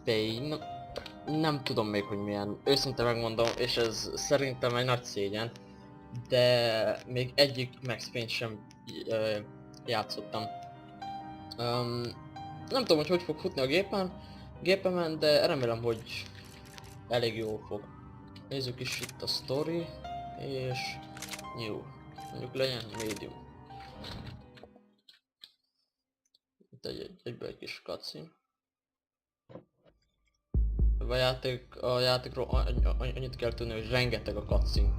Payne. Nem tudom még, hogy milyen. Őszintén megmondom, és ez szerintem egy nagy szégyen. De még egyik Max Payne sem játszottam. Nem tudom, hogy fog futni a gépemen, de remélem, hogy elég jól fog. Nézzük is itt a story, és new. Mondjuk legyen medium. Itt egyből egy kis cutscene. A játékról annyit kell tudni, hogy rengeteg a cutscene.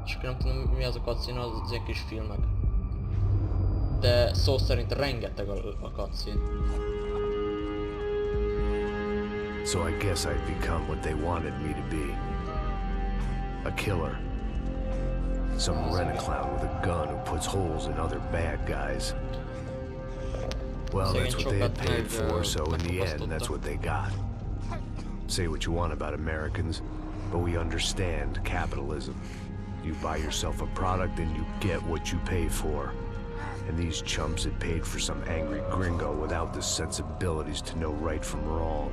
És akkor nem tudom, mi az a cutscene, az ilyen kis filmek. De szó szerint rengeteg a cutscene. So I guess I'd become what they wanted me to be. A killer. Some rent-a-clown with a gun who puts holes in other bad guys. Well, that's what they had paid for, so in the end, that's what they got. Say what you want about Americans, but we understand capitalism. You buy yourself a product and you get what you pay for. And these chumps had paid for some angry gringo without the sensibilities to know right from wrong.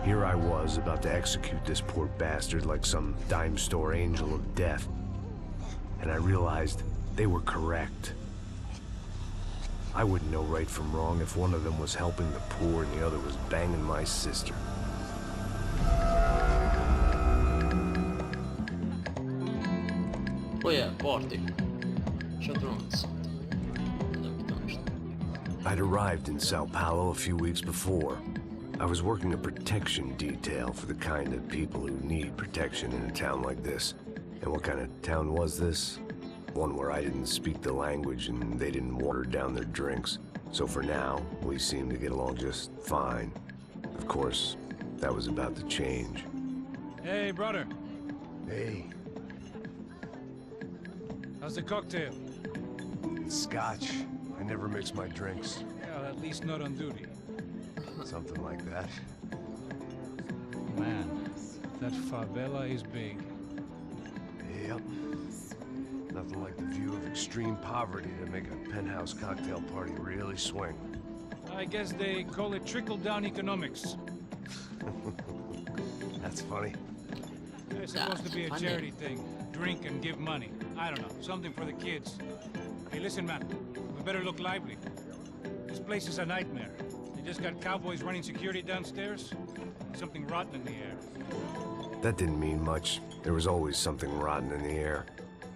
Here I was, about to execute this poor bastard like some dime store angel of death. And I realized they were correct. I wouldn't know right from wrong if one of them was helping the poor and the other was banging my sister. Oh yeah, party. I'd arrived in Sao Paulo a few weeks before. I was working a protection detail for the kind of people who need protection in a town like this. And what kind of town was this? One where I didn't speak the language and they didn't water down their drinks. So for now, we seemed to get along just fine. Of course, that was about to change. Hey, brother. Hey. How's the cocktail? It's scotch. I never mix my drinks. Yeah, at least not on duty. Something like that. Man, that favela is big. Yep. Nothing like the view of extreme poverty to make a penthouse cocktail party really swing. I guess they call it trickle-down economics. That's funny. It's supposed to be a charity thing. Drink and give money. I don't know, something for the kids. Hey, listen, man. We better look lively. This place is a nightmare. They just got cowboys running security downstairs. Something rotten in the air. That didn't mean much. There was always something rotten in the air.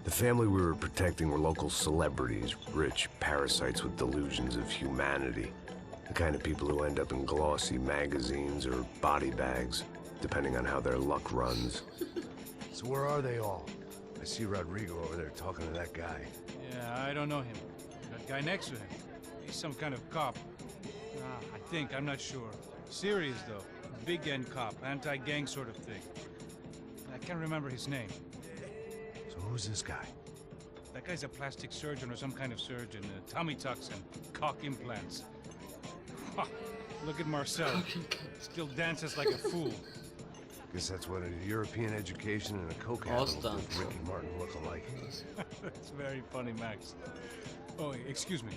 The family we were protecting were local celebrities, rich parasites with delusions of humanity. The kind of people who end up in glossy magazines or body bags, depending on how their luck runs. So where are they all? I see Rodrigo over there talking to that guy. Yeah, I don't know him. That guy next to him. He's some kind of cop. I think, I'm not sure. Serious, though. Big-end cop, anti-gang sort of thing. I can't remember his name. So who's this guy? That guy's a plastic surgeon or some kind of surgeon. Tummy tucks and cock implants. Look at Marcel. Still dances like a fool. Guess that's what a European education and a coke habit will make Ricky Martin look alike. That's very funny, Max. Oh, excuse me.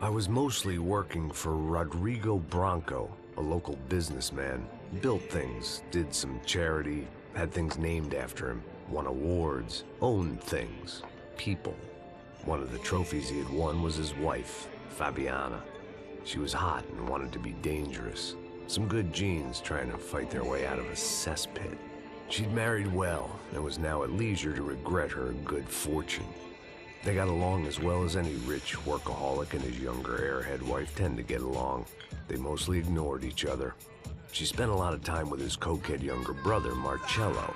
I was mostly working for Rodrigo Branco, a local businessman. Built things, did some charity, had things named after him, won awards, owned things, people. One of the trophies he had won was his wife, Fabiana. She was hot and wanted to be dangerous. Some good genes trying to fight their way out of a cesspit. She'd married well and was now at leisure to regret her good fortune. They got along as well as any rich workaholic and his younger airhead wife tend to get along. They mostly ignored each other. She spent a lot of time with his cokehead younger brother, Marcello.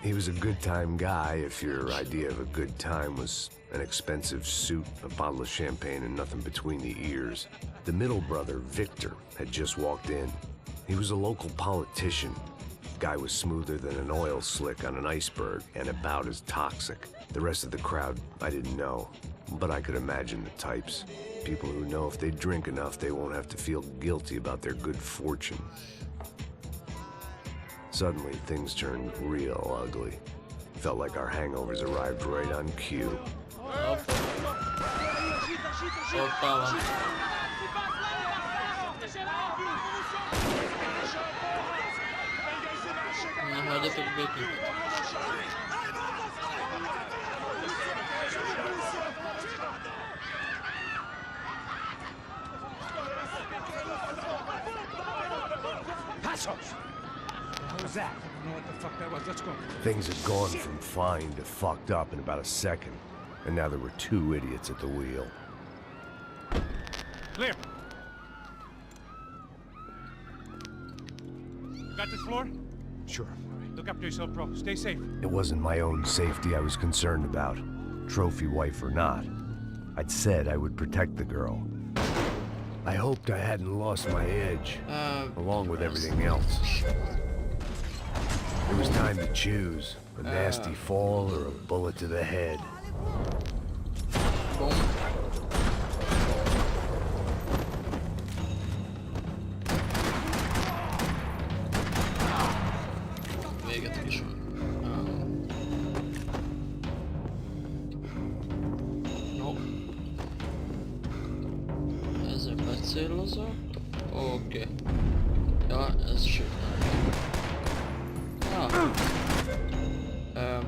He was a good-time guy if your idea of a good time was an expensive suit, a bottle of champagne, and nothing between the ears. The middle brother, Victor, had just walked in. He was a local politician. Guy was smoother than an oil slick on an iceberg and about as toxic. The rest of the crowd, I didn't know, but I could imagine the types. People who know if they drink enough, they won't have to feel guilty about their good fortune. Suddenly, things turned real ugly. Felt like our hangovers arrived right on cue. Orkál van. Na, hagyjatok békünket. What was that? I don't know what the fuck that was. Let's go. Things had gone from fine to fucked up in about a second, and now there were two idiots at the wheel. Clear. You got this floor? Sure. All right, look after yourself, bro. Stay safe. It wasn't my own safety I was concerned about, trophy wife or not. I'd said I would protect the girl. I hoped I hadn't lost my edge, along with everything else. It was time to choose, a nasty fall or a bullet to the head. Boom. Véget is van. No. Ezzel becélozok. Oké. Ja, ez sőt.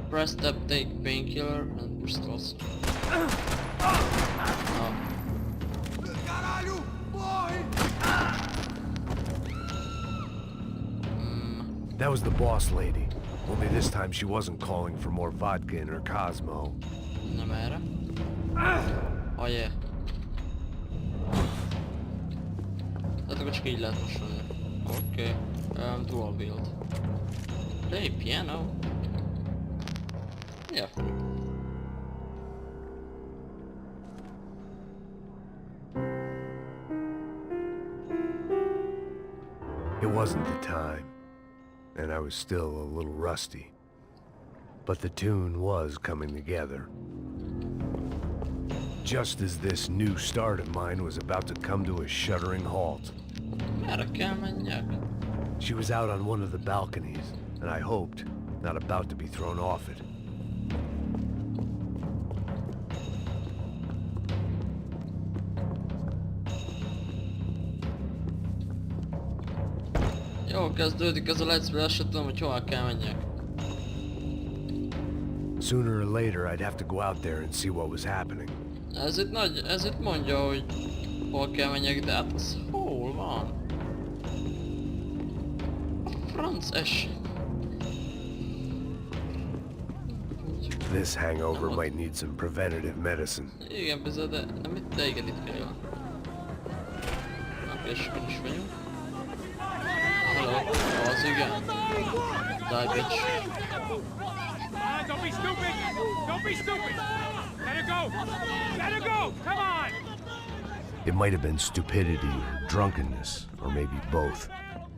Press tab, take painkiller and pistols. That was the boss lady. Only this time she wasn't calling for more vodka in her Cosmo. Nem erre. Oh yeah. Tehát akkor csak így lehet most venni. Oké. Dual build. Play piano. Yeah. It wasn't the time, and I was still a little rusty. But the tune was coming together. Just as this new start of mine was about to come to a shuddering halt. Merre kell menjek? She was out on one of the balconies, and I hoped not about to be thrown off it. Jó, kezdődik ez a let's play, azt sem tudom, hogy hol kell menjek. Sooner or later, I'd have to go out there and see what was happening. Ez itt mondja, hogy hol kell menjek, de hát az hol van? A franc esély. This hangover might need some preventative medicine. Igen, bizony, de igen, itt kell. Oké, és akkor is vagyunk. Hello, az igen. Die bitch. Don't be stupid! Don't be stupid! Let her go! Let her go! Come on! It might have been stupidity or drunkenness, or maybe both.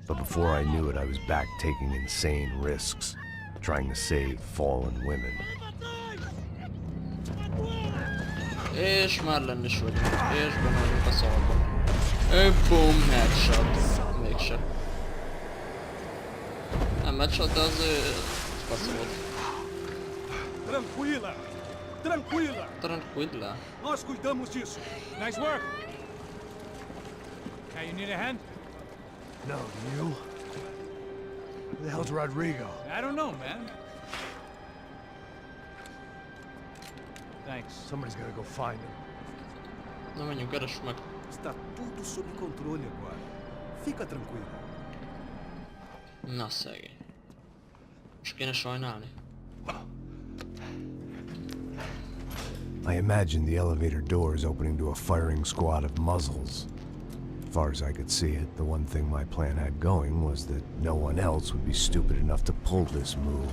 But before I knew it, I was back taking insane risks, trying to save fallen women. És már lenni is vagyunk. És benne vagyunk a szarban. Boom, headshot. Mégse. Nem headshot, de az fasz volt. Tranquila! Tranquila! Tranquilla. Nós cuidamos disso. Nice work! Hey, you need a hand? No, you? Who the hell's Rodrigo? I don't know, man. Thanks. Somebody's gotta go find him. Na menjünk, keresd meg. Está tudo sob controle agora. Fica tranquilo. Na szegény. Most kéne sajnálni. I imagined the elevator doors opening to a firing squad of muzzles. As far as I could see it, the one thing my plan had going was that no one else would be stupid enough to pull this move.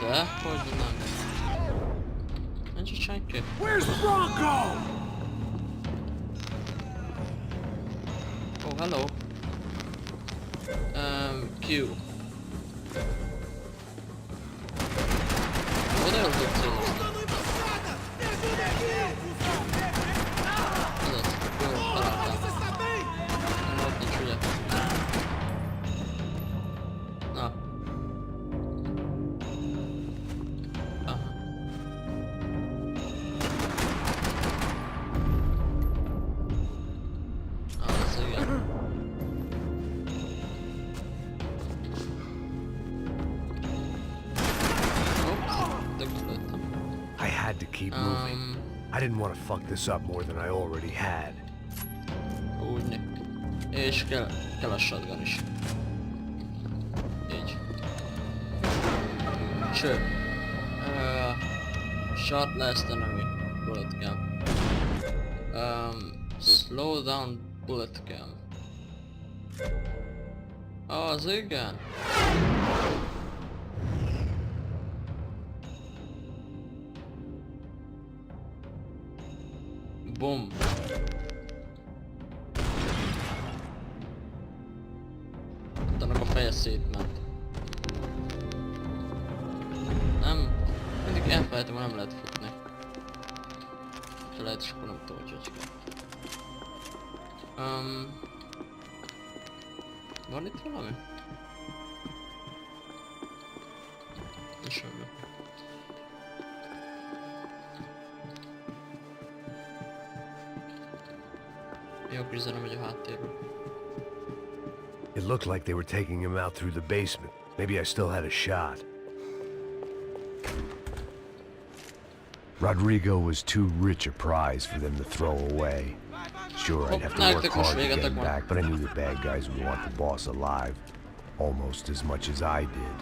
De, hogy nem. Nincs itt senki. Where's Bronco? Oh, hello. Q. Oda el tudsz célozni. Azaz, jó, találtam. Nem, ott nincs, ugye? Na. Aha. keep moving. I didn't want to fuck this up more than I already had. Úgy. És kell a shotgun is. Így. Cső. Shot less than enemy. Bullet cam. Slow down bullet cam. Az igen. Boom. Annak a feje szétment. Nem. Mindig elfelejtem, hogy nem lehet futni. Se lehet, és akkor nem tudom, hogy kell. Van itt valami? Semmi. Jó kis zene megy a háttérben. It looked like they were taking him out through the basement. Maybe I still had a shot. Rodrigo was too rich a prize for them to throw away. Sure, I'd have to work hard to get him back, but I knew the bad guys would want the boss alive almost as much as I did.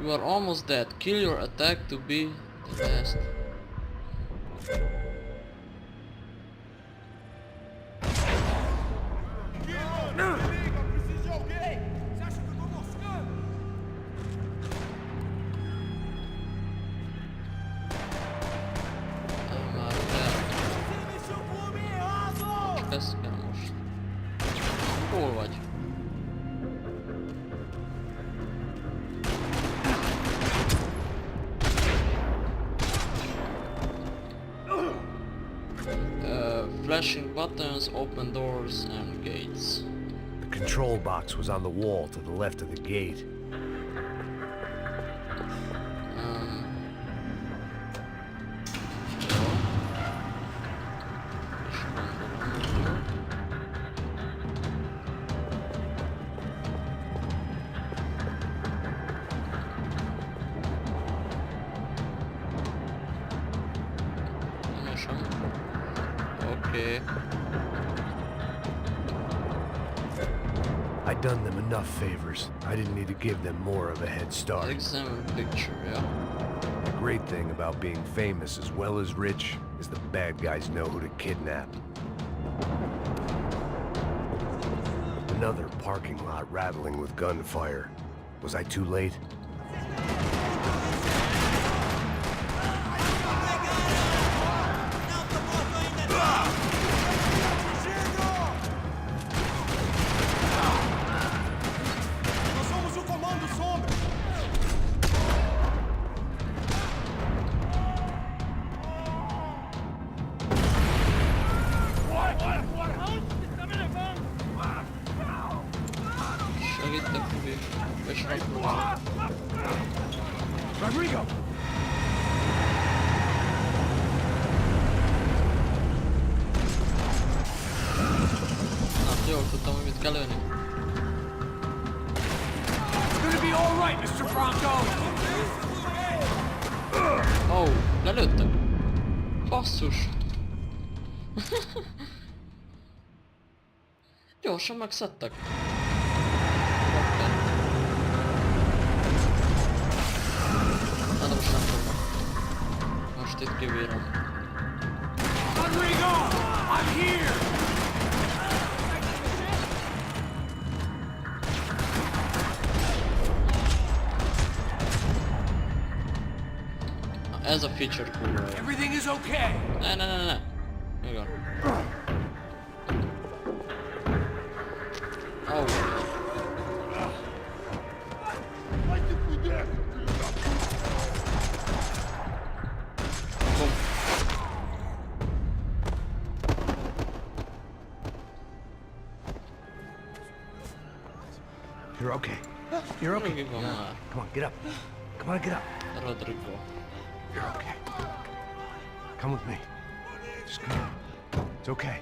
You are almost dead. Kill your attack to be the last. Ezt kell most. Hol vagy? Flashing buttons, open doors and gates. The control box was on the wall to the left of the gate. Okay. I'd done them enough favors. I didn't need to give them more of a head start. Examine picture, yeah. The great thing about being famous as well as rich is the bad guys know who to kidnap. Another parking lot rattling with gunfire. Was I too late? Rodrigo! Jól tudtam, hogy mit kell lőni. It's gonna be all right, Mr. Bronco! Oh, lelőttek. Basszus. Gyorsan megszedtek. Na de most nem fognak. Most itt kivírom. Rodrigo! I'm here! Ez a feature kurva. Everything is okay! Ne. Mi van? Oh. Boom. You're okay. You're okay. Mindig van már. Come on, get up. Come on, get up. Rodrigo. You're okay. Come with me. Just come on. It's okay.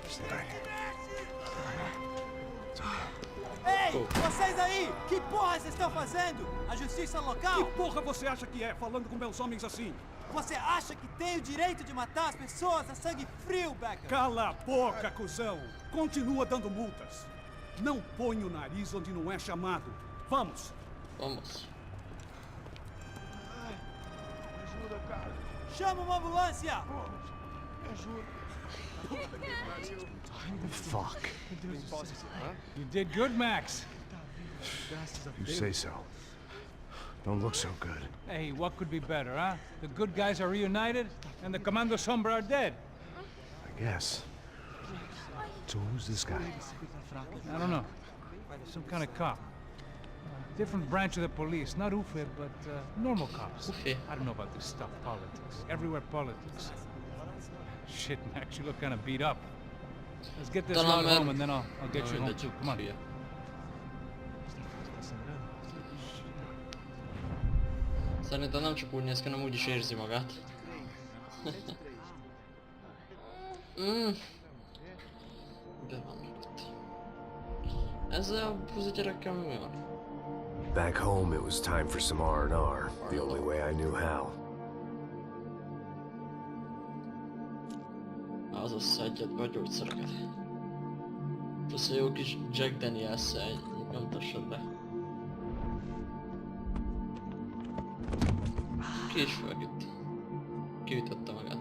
Stay right here. It's okay. Ei, vocês aí! Que porra vocês estão fazendo? A justiça local? Que porra você acha que é, falando com meus homens assim? Você acha que tem o direito de matar as pessoas a sangue frio, Becker? Cala a boca, cuzão! Continua dando multas. Não põe o nariz onde não é chamado. Vamos! Vamos. Ajuda, cara. Chama uma ambulância! Me ajuda. Fuck. You did good, Max. You say so. Don't look so good. Hey, what could be better, huh? The good guys are reunited, and the Commando Sombra are dead. I guess. So who's this guy? I don't know. Some kind of cop. Different branch of the police. Not UFE, but normal cops. UFE. I don't know about this stuff, politics. Everywhere politics. Shit, Max, you look kind of beat up. Let's get this lot home and then I'll get you home too. Come on. Szerintem nem csak úgy néz ki, hanem úgy is érzi magát. De van még ott. Ezzel a buzi gyerekkel mi van? Back home, it was time for some R&R, the only way I knew how. Azaz szedjed be a gyógyszereket. Plusz a jó kis Jack Daniels-szel nyomtassad be. Ki is felgett. Kiütötte magát.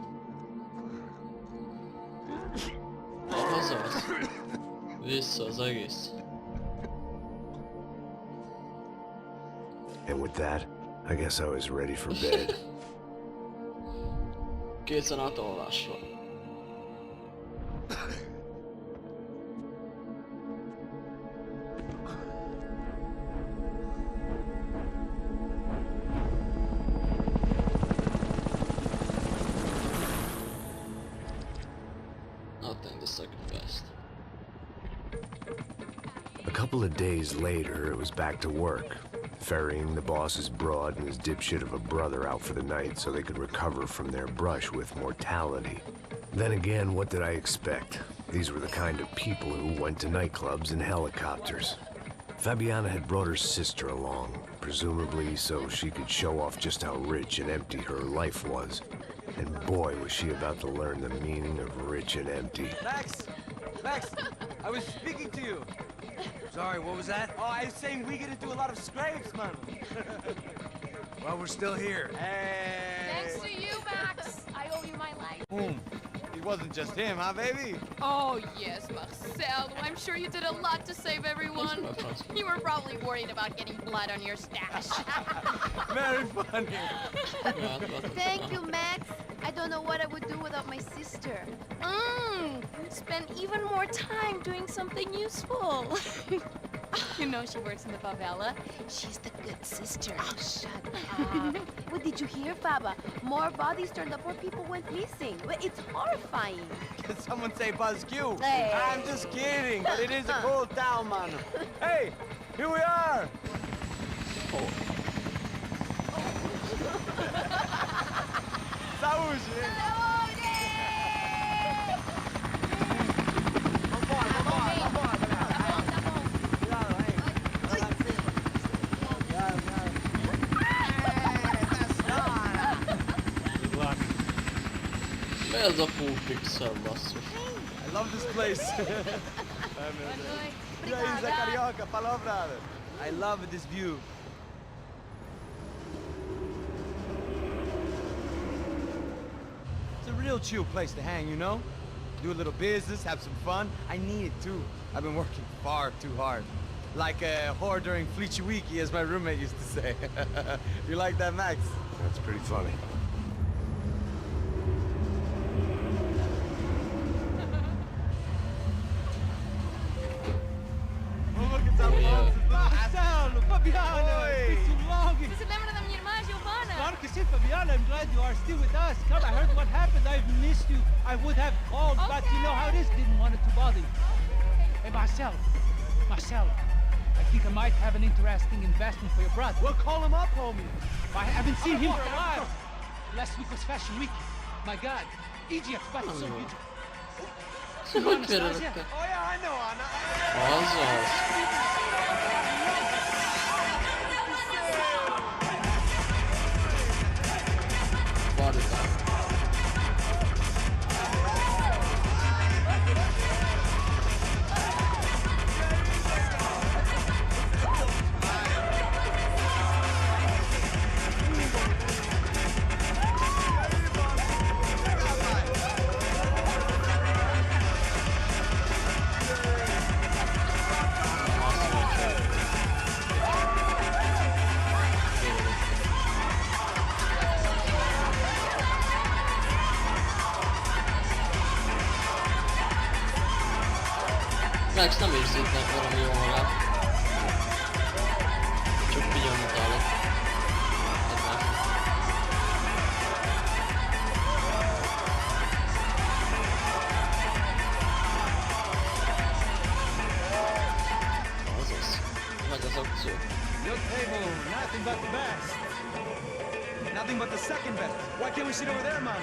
Azaz. Vissza az egész. And with that, I guess I was ready for bed. Készen állt alvásra. Nothing the second best. A couple of days later, it was back to work, ferrying the boss's broad and his dipshit of a brother out for the night so they could recover from their brush with mortality. Then again, what did I expect? These were the kind of people who went to nightclubs in helicopters. Fabiana had brought her sister along, presumably so she could show off just how rich and empty her life was. And boy, was she about to learn the meaning of rich and empty. Max, I was speaking to you. Sorry, what was that? Oh, I was saying we get into a lot of scrapes, man. Well, we're still here. Hey. Thanks to you, Max. I owe you my life. Boom. It wasn't just him, huh, baby? Oh, yes, Marcel. I'm sure you did a lot to save everyone. You were probably worried about getting blood on your stash. Very funny. Thank you, Max. I don't know what I would do without my sister. Spend even more time doing something useful. You know she works in the favela. She's the good sister. Oh, shut up. What did you hear, Faba? More bodies turned up where people went missing. It's horrifying. Did someone say Buzz Q? Hey. I'm just kidding, but it is a cool town, man. Hey, here we are. Saúde. Mi ez a full pixel, basszus? I love this place. Isla Carioca, palavra. I love this view. It's a real chill place to hang, you know? Do a little business, have some fun. I need it too. I've been working far too hard. Like a whore during Fleechy Weeky, as my roommate used to say. You like that, Max? That's pretty funny. Marcelo, Fabiana, it's been too long. Você se lembra da minha irmã, Giovanna? Claro que sim, Fabiana. I'm glad you are still with us. Come, I heard what happened. I've missed you. I would have called, but you know how it is. Didn't want it to bother you. Hey, Marcelo, I think I might have an interesting investment for your brother. Well, call him up, homie. I haven't seen him for a while. Last week was Fashion Week. My God, Egypt, but it's so beautiful. Hogy félrelökte? Oh yeah, I know, Anna. Azaz. Baritán. Max nem érzi itt valami jó magát. Csak figyelm utálat. Egymás. Azaz. Megy az akció. Your table, nothing but the best. Nothing but the second best. Why can't we sit over there, man?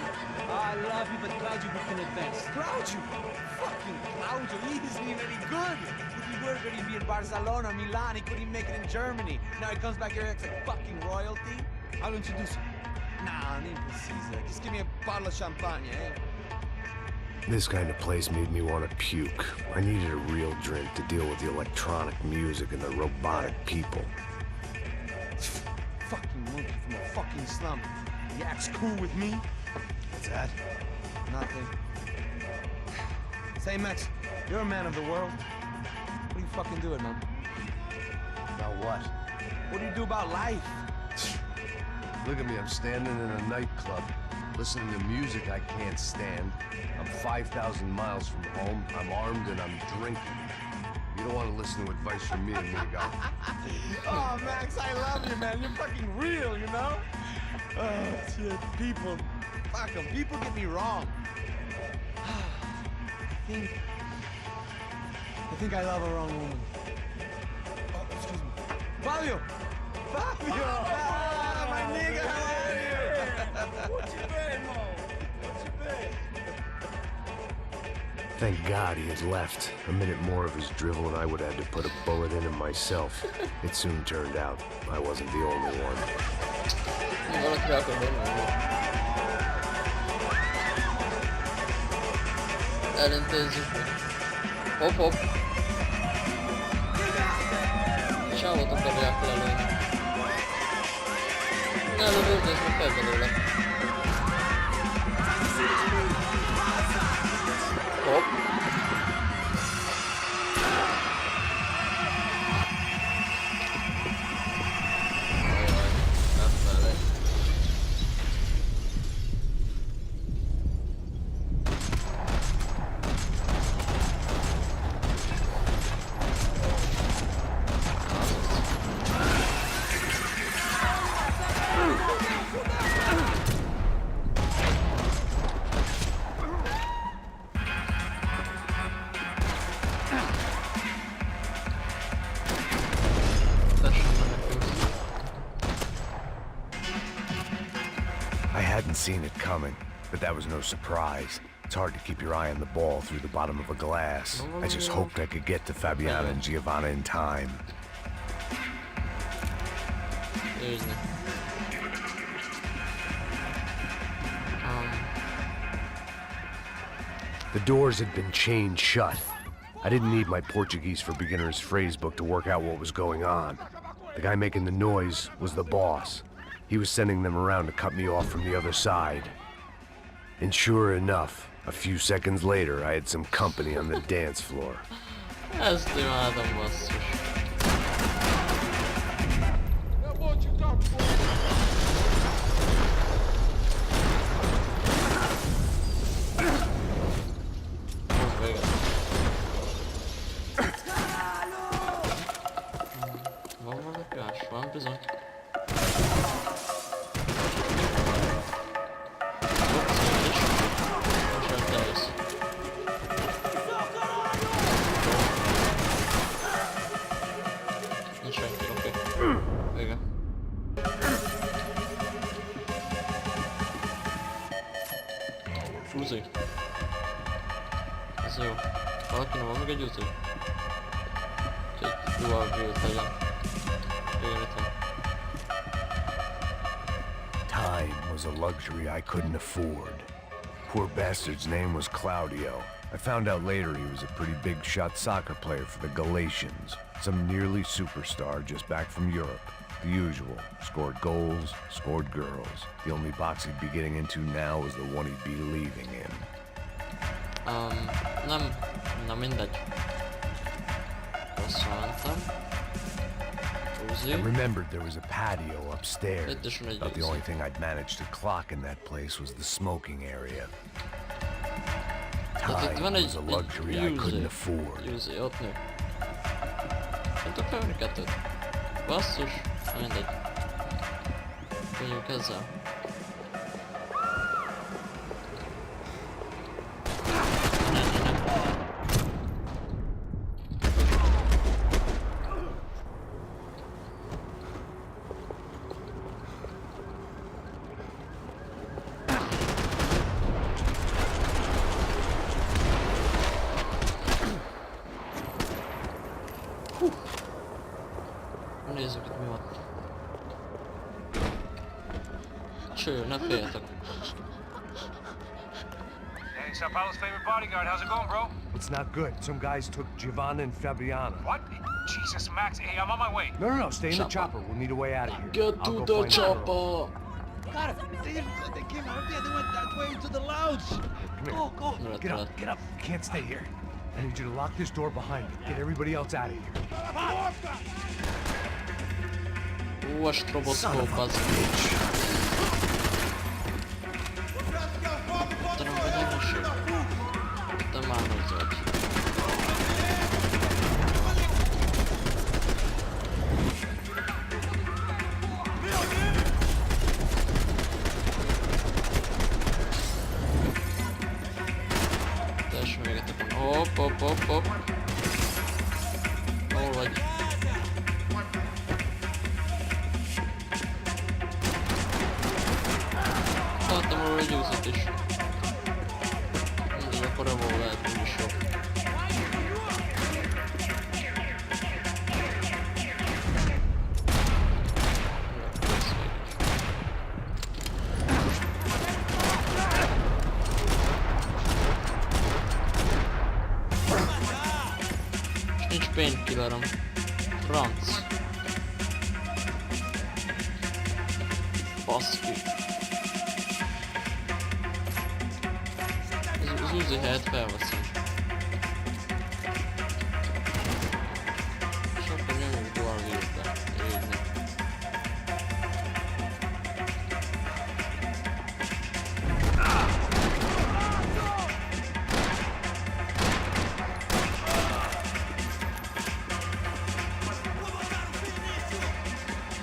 I love you, but Claudio can advance. Cloud you. Fucking Claudio, he isn't even any good. If he were going to be in Barcelona, Milan, he couldn't make it in Germany. Now he comes back here acts like fucking royalty. I'll introduce you. Nah, nem precisa. Just give me a bottle of champagne, eh? This kind of place made me want to puke. I needed a real drink to deal with the electronic music and the robotic people. Fucking monkey from a fucking slum. He acts cool with me. What's that? Nothing. Say, Max, you're a man of the world. What do you fucking do it, man? About what? What do you do about life? Look at me, I'm standing in a nightclub, listening to music I can't stand. I'm 5,000 miles from home, I'm armed, and I'm drinking. You don't want to listen to advice from me, amigo. Oh, Max, I love you, man. You're fucking real, you know? Oh, shit. People. Fuck 'em. People get me wrong. I think I love a wrong woman. Oh, excuse me. Fabio! Fabio! Ah, my nigga, how are you? What you been, Mo? What you been? Thank God he had left. A minute more of his drivel and I would have had to put a bullet in him myself. It soon turned out I wasn't the only one. Valaki akar benne. Elintézzük meg. Hopp, hopp. Sávot akarják lelőni. Ne lövöldöz, meg fel belőle. Hopp. I hadn't seen it coming, but that was no surprise. It's hard to keep your eye on the ball through the bottom of a glass. I just hoped I could get to Fabiana and Giovanna in time. Nézni. The doors had been chained shut. I didn't need my Portuguese for Beginners phrase book to work out what was going on. The guy making the noise was the boss. He was sending them around to cut me off from the other side. And sure enough, a few seconds later, I had some company on the dance floor. Ezt imádom, basszus. Vége. Van valami más? Van bizony. egy uzi. Úgyhogy dual build legyen. Igen, itt van. Time was a luxury I couldn't afford. Poor bastard's name was Claudio. I found out later he was a pretty big shot soccer player for the Galatians. Some nearly superstar just back from Europe. The usual. Scored goals, scored girls. The only box he'd be getting into now was the one he'd be leaving in. Na mindegy. Köszöntem. Uzi. I remembered there was a patio upstairs. Itt is van egy About the uzi. only thing I'd managed to clock in that place was the smoking area. Tehát itt van Time was a luxury I couldn't afford. Uzi, ott nő. Nem tudok felvenni kettőt. Basszus. Na mindegy. Mondjuk ezzel. Nézzük itt mi van. Cső, ne féljetek. Hey, Sao Paulo's favorite bodyguard. How's it going, bro? It's not good. Some guys took Giovanna and Fabiana. What? Jesus, Max. Hey, I'm on my way. No, stay in the chopper. We'll need a way out of here. Get I'll to go the find the girl. chopper! Got it. They came out there. They went that way into the lounge. Go. Get up. You can't stay here. I need you to lock this door behind you. Get everybody else out of here. A stroboszkóp az. Tudom, hogy nem is jó. De már hozzad. Teljesen végetek van. Hopp. Hol vagy? Láttam róla egy úszat is. Mindegy, akkor abból lehet úgyis jó. És nincs painkillerem. Franc. Baszki. Az Uzi helyett felveszem. És akkor nyomjuk dual vízbe. Így.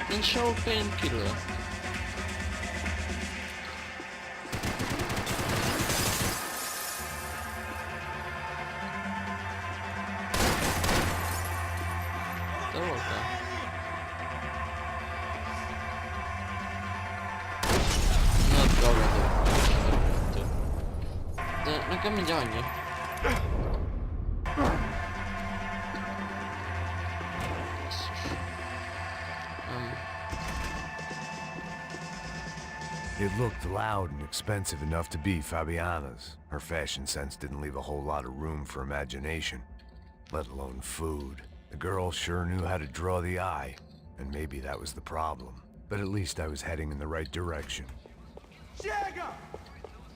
Nincs sehol painkiller. Te voltál? Nagy ragadó. De nekem így annyi. It looked loud and expensive enough to be Fabiana's. Her fashion sense didn't leave a whole lot of room for imagination, let alone food. The girl sure knew how to draw the eye, and maybe that was the problem. But at least I was heading in the right direction. Chega!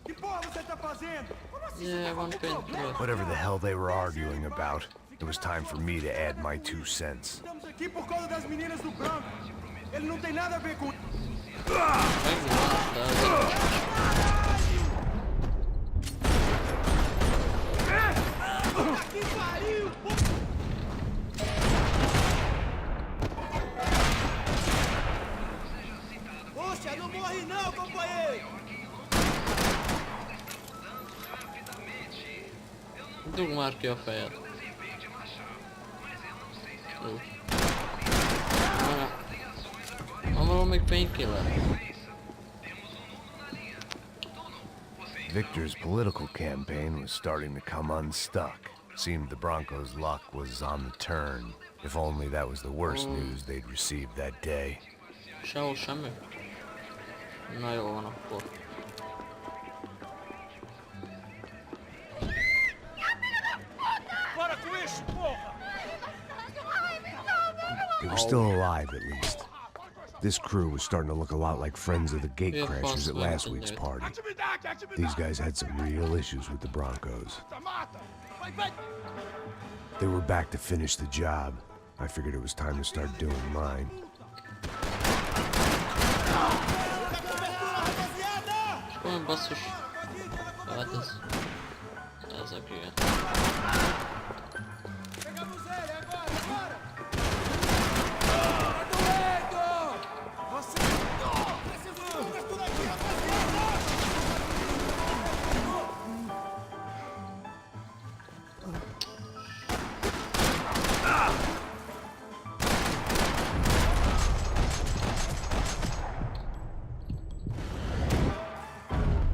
Que porra você tá fazendo? Yeah, one painkiller. Whatever the hell they were arguing about, it was time for me to add my 2 cents. Estamos aqui por causa das meninas do branco. Ele não tem nada a ver com... Que pariu! Poxa, não morre não, companheiro! Dugd már ki a fejed. Jó. Van valami még painkiller? Victor's political campaign was starting to come unstuck. Seemed the Broncos' luck was on the turn. If only that was the worst news they'd received that day. Sehol semmi. Na jó van akkor. They were still alive, at least. This crew was starting to look a lot like friends of the gatecrashers at last week's party. These guys had some real issues with the Broncos. They were back to finish the job. I figured it was time to start doing mine. Olyan basszus. Hát ez... Ezek igen.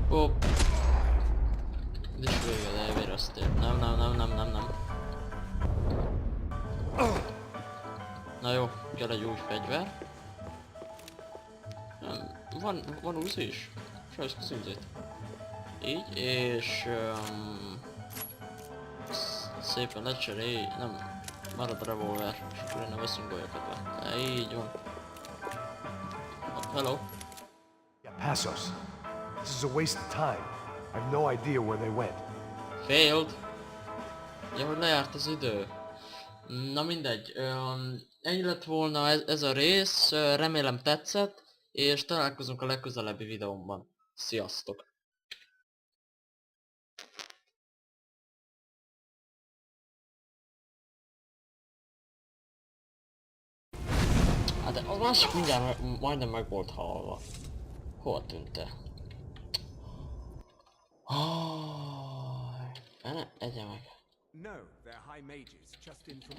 Hopp. Ez is véged elvéreztél. Nem. Na jó, kell egy új fegyver. Van úzi is. Sajnos az úzit. Így, és... szépen lecserélj, nem, marad a revolver, és akkor innen veszünk olyakat be. Így van. Hello. Passos. This is a waste of time. I have no idea where they went. Failed. Ja, hogy lejárt az idő. Na mindegy. Ennyi lett volna ez a rész. Remélem tetszett. És találkozunk a legközelebbi videómban. Sziasztok! Hát de a másik mindjárt majdnem meg volt halva. Hol tűnt-e? Egye meg. No, they're high mages, just in from